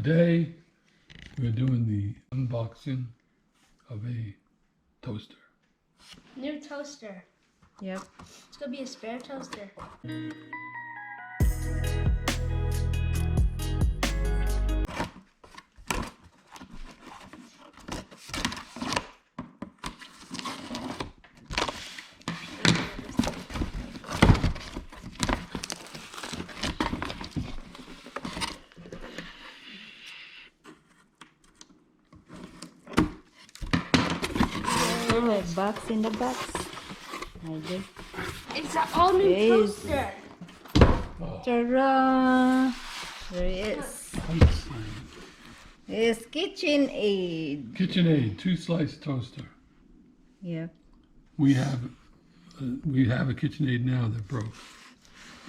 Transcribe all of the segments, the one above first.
Today we're doing the unboxing of a toaster. New toaster. Yep. It's gonna be a spare toaster. Oh, box in the box. It's an all new Yes. toaster. Ta-da! There it is. Outside. It's Kitchenaid. Kitchenaid 2-slice toaster. Yep. We have a Kitchenaid now that broke.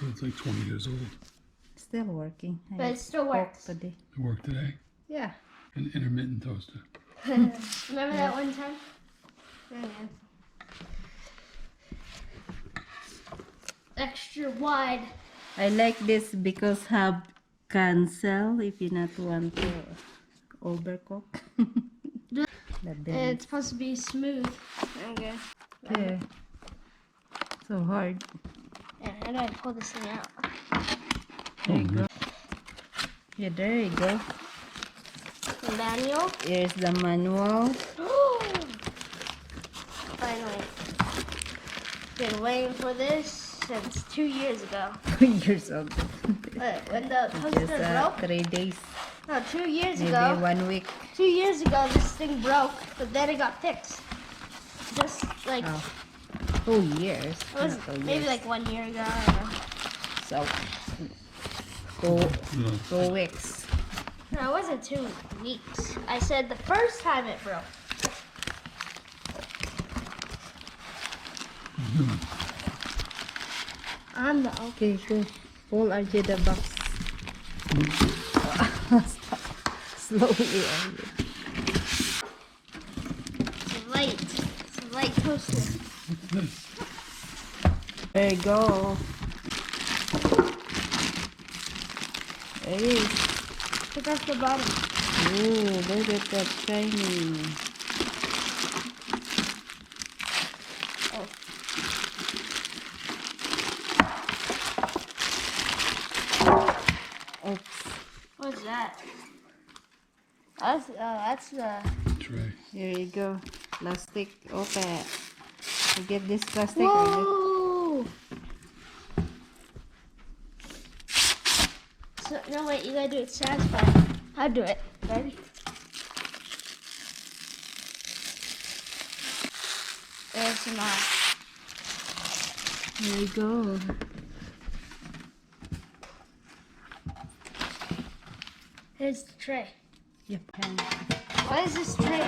It's like 20 years old. Still working. But it still works. Today. It worked today. Yeah. An intermittent toaster. Remember that one time? Yeah. Extra wide. I like this because have cancel if you not want to overcook. And it's supposed to be smooth. Okay. Yeah. So hard. Yeah, how do I pull this thing out? There you go. Yeah, there you go. The manual. Here's the manual. Finally. Been waiting for this since 2 years ago. 2 years old. When the toaster Just broke. 3 days. No, 2 years Maybe ago. 1 week. 2 years ago, this thing broke, but then it got fixed. Just like Oh. 2 years. it was Not 2 maybe years. like 1 year ago. I don't know. So, two, No. 2 weeks. No, it wasn't 2 weeks. I said the first time it broke. I'm the Okay, go. Pull RJ the box. Slowly, RJ. It's a light toaster. What's this? There you go. There it is. Look at the bottom. Ooh, look at that shiny. Oops. What's that? That's the. Tray. Here you go. Plastic. Okay. You get this plastic. RJ. Whoa! So, no, wait, you gotta do it satisfying. I'll do it. Ready? There's some Here you go. Here's the tray. Yep. What is this tray?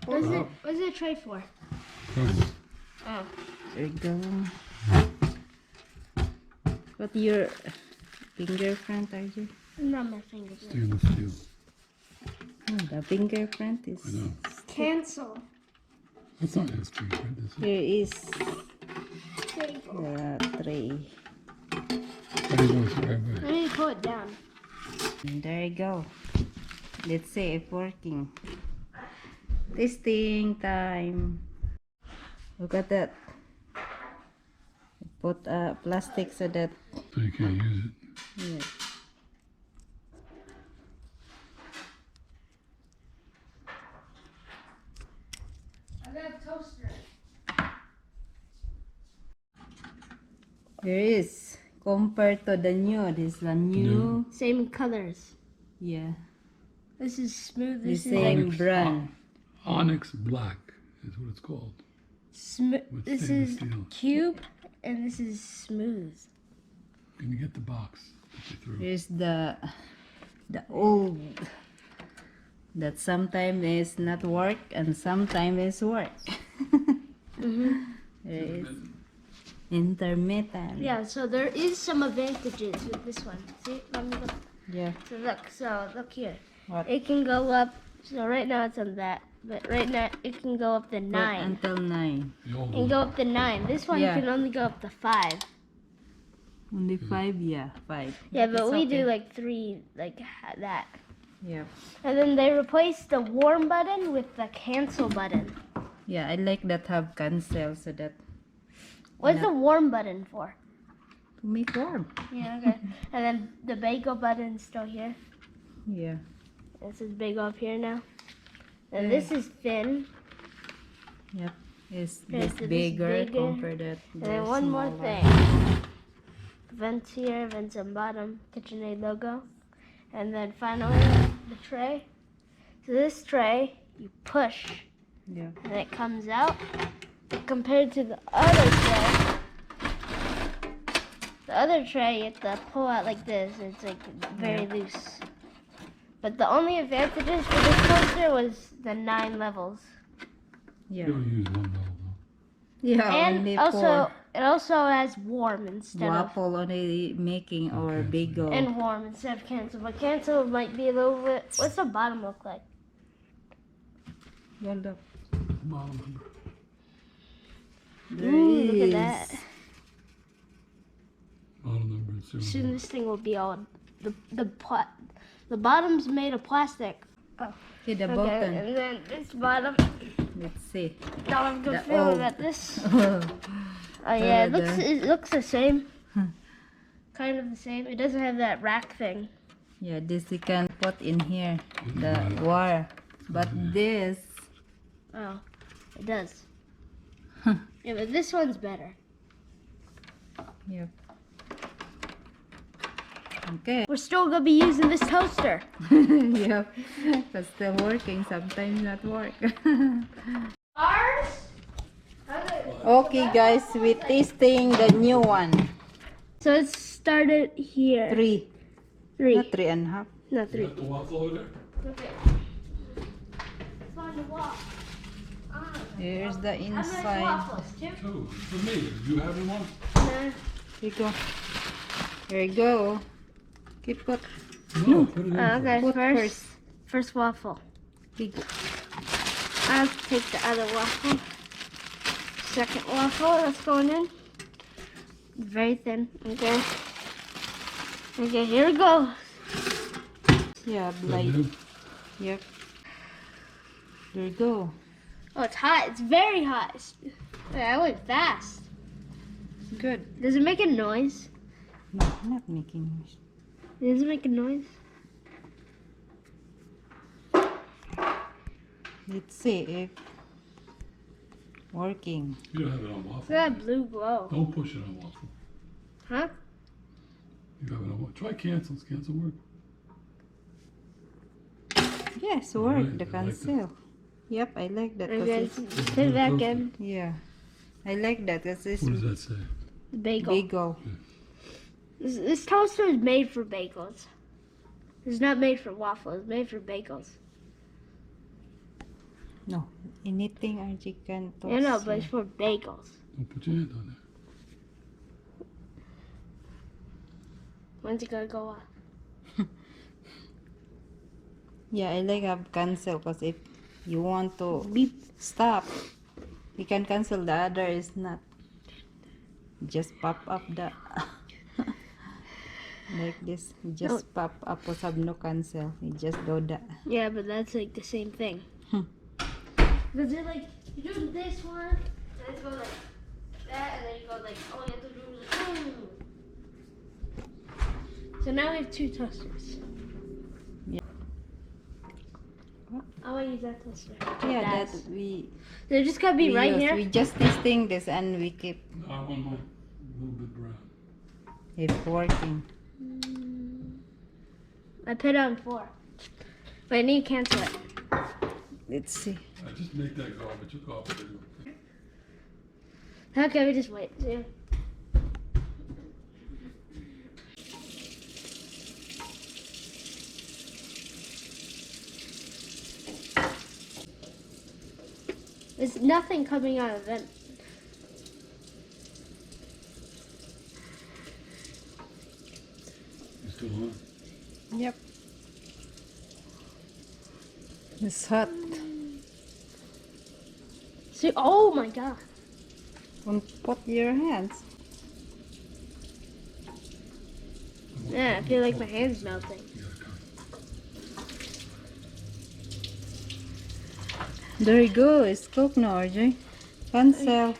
What is it a tray for? Right. Oh. There you go. What your fingerprint, RJ? Not my fingers. Stainless steel. Oh, the fingerprint is. I know. Cancel. That's not his fingerprint, is it? Here is Tray. the tray. How do you want it the right I way? need to pull it down. And there you go. Let's see if working. Testing time. Look at that. Put plastic so that. So you can't use it. Yeah. I got a toaster. Here is. Compared to the new, this is the new. Same colors. Yeah. This is smooth. The This is same Onyx. brand. Onyx Black is what it's called. With This stainless is steel. cube, and this is smooth. Can you get the box that you threw? Here's the old that sometimes is not work and sometimes is work. There is intermittent. Yeah, so there is some advantages with this one. See, let me look. Yeah. So look here. What? It can go up. So right now it's on that, but right now it can go up to But 9. until 9. The old It can one. go up to 9. This one Yeah. can only go up to 5. Only 5, yeah, 5. Yeah, but It's we okay. do like 3, like that. Yeah. And then they replaced the warm button with the cancel button. Yeah, I like that have cancel so that What's Not- the warm button for? to make warm. Yeah, okay. And then the bagel button's still here. Yeah. This is bagel up here now. And Yeah. this is thin. Yep. Is Okay, this so this is bigger bigger. compared to And the then one more smaller? thing. Vents here, vents on bottom, Kitchenaid logo. And then finally, the tray. So this tray, you push, Yeah. and it comes out. Compared to the other tray, you have to pull out like this. It's like very loose. But the only advantages for this toaster was the 9 levels. Yeah. You only use one level Yeah. And only also, for it also has warm instead of waffle only making or Okay. bagel. and warm instead of cancel. But cancel might be a little bit. What's the bottom look like? Well, look. though. Bottom number. There Ooh, look at is. that. Bottom number and Soon serial this thing will be all the bottom's made of plastic. Okay, the Okay, button. and then this bottom. Let's see. Now I'm gonna The feel old. at this. Oh yeah, it looks the same. Kind of the same. It doesn't have that rack thing. Yeah, this you can put in here, the wire. But this, Oh, it does. Yeah, but this one's better. yep. Okay. We're still gonna be using this toaster. Yep. That's still working, sometimes not work. Ours? Okay guys, we're tasting the new one. So it started here. 3. Three. Not 3.5. No, You 3. got the waffle over there? Okay. It's on the wall. Here's the I'm gonna inside. waffles too. 2. For me. You having one? No. Here you go. Here you go. Keep put. No. Put it in Okay, Put first waffle. Here you go. I'll take the other waffle. Second waffle that's going in. Very thin. Okay. Okay, here it goes. Yeah, first. like. Put it in. Yep. There you go. Oh, it's hot. It's very hot. I went fast. Good. Does it make a noise? No, not making noise. Does it make a noise? Let's see if working. You don't have it on waffle. Look at that blue glow. Don't push it on waffle. Huh? You have it on waffle. Try cancels. Cancel work. Yes, Right, work. I The like that. cancel. Yep, I like that. 'cause Okay, it's- put it back in. yeah, I like that because it's What does that say? Bagel. bagel. This toaster is made for bagels. It's not made for waffles. It's made for bagels. No, anything or chicken toast. I know, but it's for bagels. Don't put your hand on there. When's it gonna go off? Yeah, I like have cancel because if you want to Beep. stop, you can cancel. The other is not. Just pop up the like this. Just pop up because have no cancel. You just do that. Yeah, but that's like the same thing. Because they're like, you do this one, and it goes like that, and then you go like, oh, you have to do like, So now we have 2 toasters. Yeah. I want to use that toaster. Yeah, That's- that we. They're just gonna be we right use. here. We just testing this and we keep No, I want mine a little bit brown. if working. I put it on 4. But I need to cancel it. Let's see. Just make that garbage. You'll go off. Okay, we just wait. See? There's nothing coming out of it. You still on? Yep. It's hot. See, oh my god. Don't put your hands. Yeah, I feel like my hand's melting. There you go. It's cooked now, RJ. Cancel.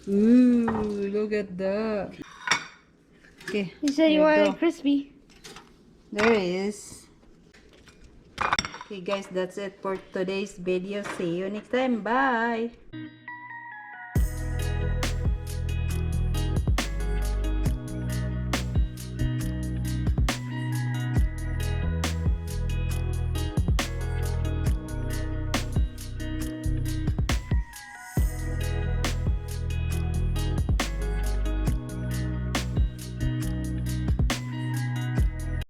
Ooh, look at that. Okay. You said you there wanted go. it crispy. There it is. Okay guys, that's it for today's video. See you next time. Bye.